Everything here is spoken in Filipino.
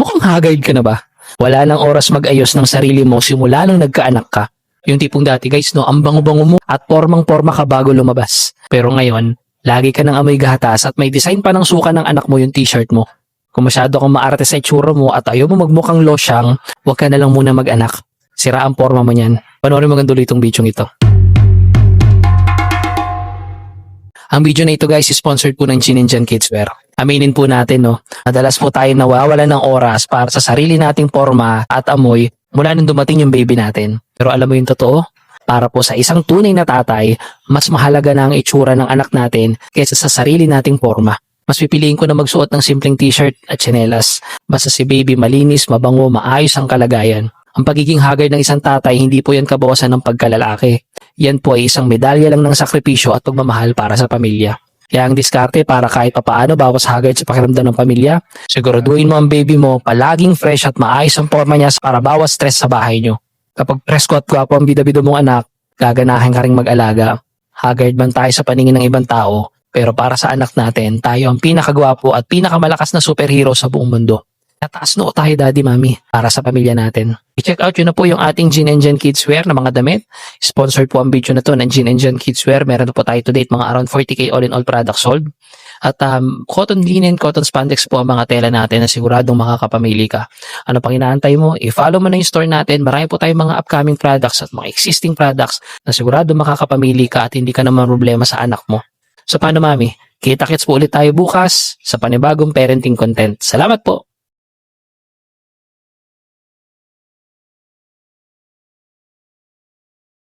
Mukhang haggard ka na ba? Wala nang oras mag-ayos ng sarili mo simula nung nagkaanak ka. Yung tipong dati guys, no, ang bango-bango mo at pormang-porma ka bago lumabas. Pero ngayon, lagi ka ng amoy gatas at may design pa ng suka ng anak mo yung t-shirt mo. Kung masyado kang maarte sa itsura mo at ayaw mo magmukhang losyang, huwag ka na lang muna mag-anak. Sira ang porma mo niyan. Panoorin mo gandulo itong video ito. Ang video na ito guys is sponsored po ng Gin and Jan Kidswear. Aminin po natin no, madalas po tayo nawawala ng oras para sa sarili nating porma at amoy mula nung dumating yung baby natin. Pero alam mo yung totoo? Para po sa isang tunay na tatay, mas mahalaga na ang itsura ng anak natin kaysa sa sarili nating porma. Mas pipiliin ko na magsuot ng simpleng t-shirt at tsinelas. Basta si baby malinis, mabango, maayos ang kalagayan. Ang pagiging haggard ng isang tatay, hindi po yan kabawasan ng pagkalalaki. Yan po ay isang medalya lang ng sakripisyo at pagmamahal para sa pamilya. Kaya ang diskarte para kahit papaano bawas haggard sa pakiramdam ng pamilya, siguraduhin mo ang baby mo palaging fresh at maayos ang forma niya para bawas stress sa bahay nyo. Kapag presko at gwapo ang bida-bida mong anak, gaganahin ka ring mag-alaga. Haggard man tayo sa paningin ng ibang tao, pero para sa anak natin, tayo ang pinakagwapo at pinakamalakas na superhero sa buong mundo. Nataas noo tayo daddy mami para sa pamilya natin. I-check out yun na po yung ating Gin and Jan Kidswear na mga damit. Sponsored po ang video na to ng Gin and Jan Kidswear. Meron na po tayo to date mga around 40k all in all products sold. At cotton linen, cotton spandex po ang mga tela natin na siguradong makakapamili ka. Ano pang inaantay mo? I-follow mo na yung store natin. Marami po tayong mga upcoming products at mga existing products na siguradong makakapamili ka at hindi ka naman problema sa anak mo. So paano mami? Kita-kits po ulit tayo bukas sa panibagong parenting content. Salamat po!